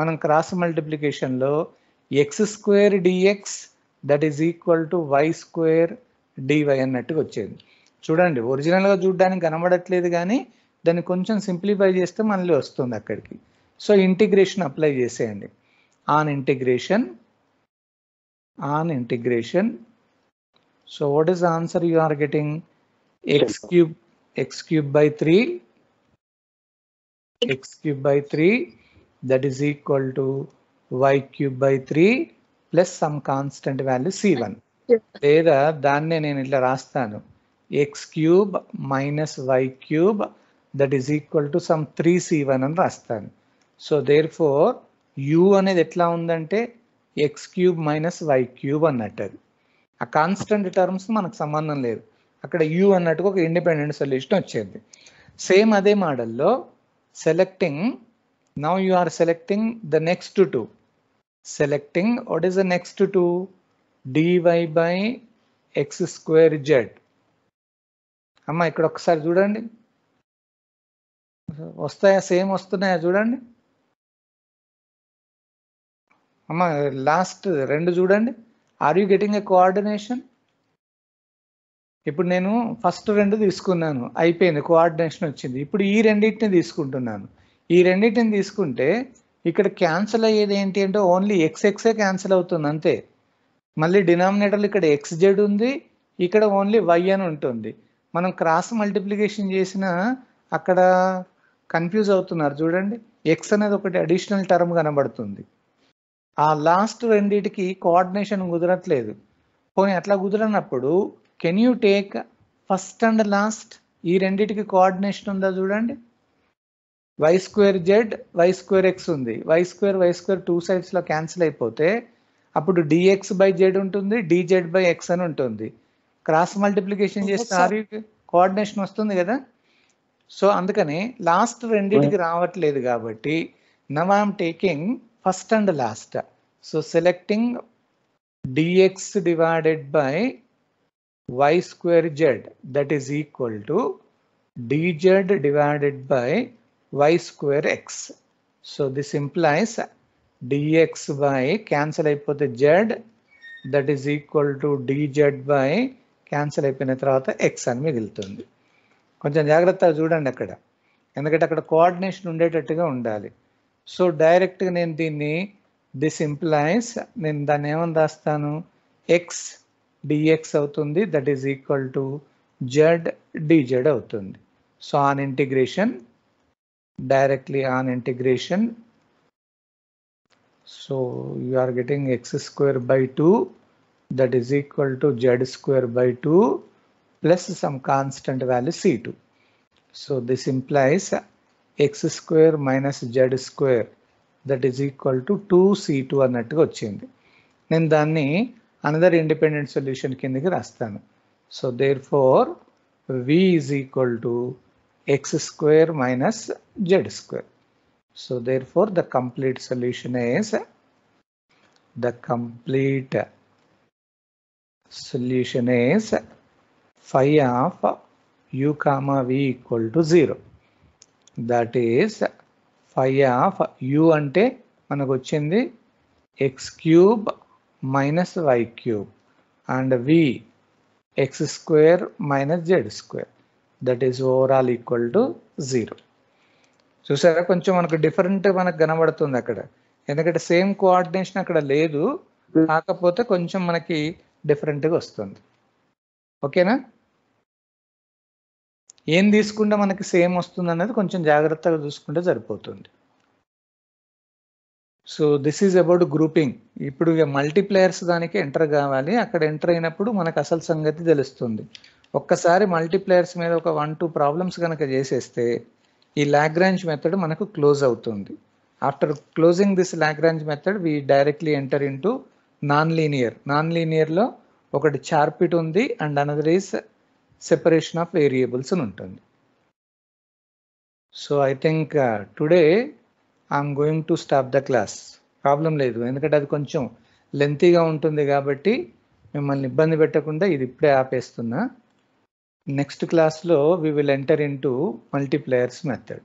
మనం cross మల్టిప్లికేషన్లో x square dx that is equal to y square dy అన్నట్టుగా వచ్చేది. చూడండి, ఒరిజినల్గా చూడడానికి కనబడట్లేదు, కానీ దాన్ని కొంచెం సింప్లిఫై చేస్తే మళ్ళీ వస్తుంది అక్కడికి. సో ఇంటిగ్రేషన్ అప్లై చేసేయండి. On integration so what is answer you are getting? x cube by 3 that is equal to y cube by 3 plus some constant value c1. లేదా దాన్నే నేను ఇట్లా రాస్తాను, x cube minus y cube that is equal to some 3c1 అని రాస్తాను. So therefore u అనేది ఎట్లా ఉందంటే x cube minus y cube అన్నట్టు. అది ఆ కాన్స్టెంట్ టర్మ్స్ మనకు సంబంధం లేదు, అక్కడ u అన్నట్టుగా ఒక ఇండిపెండెంట్ సొల్యూషన్ వచ్చేది. సేమ్ అదే మోడల్లో selecting, now you are selecting the next two. Selecting what is the next two? dy by x square z. అమ్మ ఇక్కడ ఒకసారి చూడండి, వస్తాయా? సేమ్ వస్తున్నాయా? చూడండి అమ్మ, లాస్ట్ రెండు చూడండి. Are you getting a coordination? ఇప్పుడు నేను ఫస్ట్ రెండు తీసుకున్నాను, అయిపోయింది, కోఆర్డినేషన్ వచ్చింది. ఇప్పుడు ఈ రెండింటిని తీసుకుంటున్నాను. ఈ రెండింటిని తీసుకుంటే ఇక్కడ క్యాన్సిల్ అయ్యేది ఏంటి అంటే ఓన్లీ ఎక్స్ఏ క్యాన్సిల్ అవుతుంది అంతే. మళ్ళీ డినామినేటర్లు ఇక్కడ xz ఉంది, ఇక్కడ ఓన్లీ y అని ఉంటుంది. మనం క్రాస్ మల్టిప్లికేషన్ చేసిన అక్కడ కన్ఫ్యూజ్ అవుతున్నారు చూడండి, x అనేది ఒకటి అడిషనల్ టర్మ్ కనబడుతుంది. ఆ లాస్ట్ రెండింటికి కోఆర్డినేషన్ కుదరట్లేదు. పోనీ అట్లా కుదరనప్పుడు can you take first and last? ఈ రెండింటికి కోఆర్డినేషన్ ఉందా చూడండి. Y square z y square x ఉంది, వై స్క్వేర్ టూ సైడ్స్లో క్యాన్సిల్ అయిపోతే అప్పుడు dx బై జెడ్ ఉంటుంది, dz బై ఎక్స్ అని ఉంటుంది. క్రాస్ మల్టిప్లికేషన్ చేస్తే కోఆర్డినేషన్ వస్తుంది కదా. సో అందుకని లాస్ట్ రెండింటికి రావట్లేదు కాబట్టి now I'm taking first and last. So selecting dx divided by y square z that is equal to dz divided by y square x. So this implies dx by cancel అయిపోతే z that is equal to dz by cancel అయిపోయిన తర్వాత x అని మిగులుతుంది. కొంచెం జాగ్రత్తగా చూడండి అక్కడ, ఎందుకంటే అక్కడ కోఆర్డినేషన్ ఉండేటట్టుగా ఉండాలి. సో డైరెక్ట్గా నేను దీన్ని దిస్ ఇంప్లైస్, నేను దాన్ని ఏమని రాస్తాను? x dx అవుతుంది, that is equal to z dz అవుతుంది. So on integration, directly on integration, so you are getting x square by 2 that is equal to z square by 2 plus some constant value c2. So this implies x square minus z square that is equal to 2c2 అన్నట్టుగా వచ్చింది. నేను దాన్ని another independent solution కిందకి రాస్తాను. So therefore v is equal to x square minus z square. So therefore the complete solution is phi of u comma v equal to 0. That is phi of u అంటే మనకు వచ్చింది x cube minus y cube and v x square minus z square. That is overall equal to 0. చూసారా కొంచెం మనకు different మనకు కనబడుతుంది అక్కడ, ఎందుకంటే సేమ్ కోఆర్డినేషన్ అక్కడ లేదు, కాకపోతే కొంచెం మనకి డిఫరెంట్గా వస్తుంది. ఓకేనా? ఏం తీసుకుంటే మనకి సేమ్ వస్తుంది అనేది కొంచెం జాగ్రత్తగా చూసుకుంటే సరిపోతుంది. So this is about grouping. ఇప్పుడు ఇక మల్టీప్లేయర్స్ దానికి ఎంటర్ కావాలి, అక్కడ ఎంటర్ అయినప్పుడు మనకు అసలు సంగతి తెలుస్తుంది. ఒక్కసారి మల్టీప్లేయర్స్ మీద ఒక 1-2 ప్రాబ్లమ్స్ కనుక చేసేస్తే ఈ లాగ్రాంజ్ మెథడ్ మనకు క్లోజ్ అవుతుంది. After closing this Lagrange method we directly enter into non linear. Non లీనియర్లో ఒకటి చార్పిట్ ఉంది and another is separation of variables అని ఉంటుంది. So I think today I'm going to stop the class. Problem లేదు, ఎందుకంటే అది కొంచెం లెంతీగా ఉంటుంది కాబట్టి మిమ్మల్ని ఇబ్బంది పెట్టకుండా ఇది ఇప్పుడే ఆపేస్తున్నా. నెక్స్ట్ క్లాస్లో we will enter into multipliers method.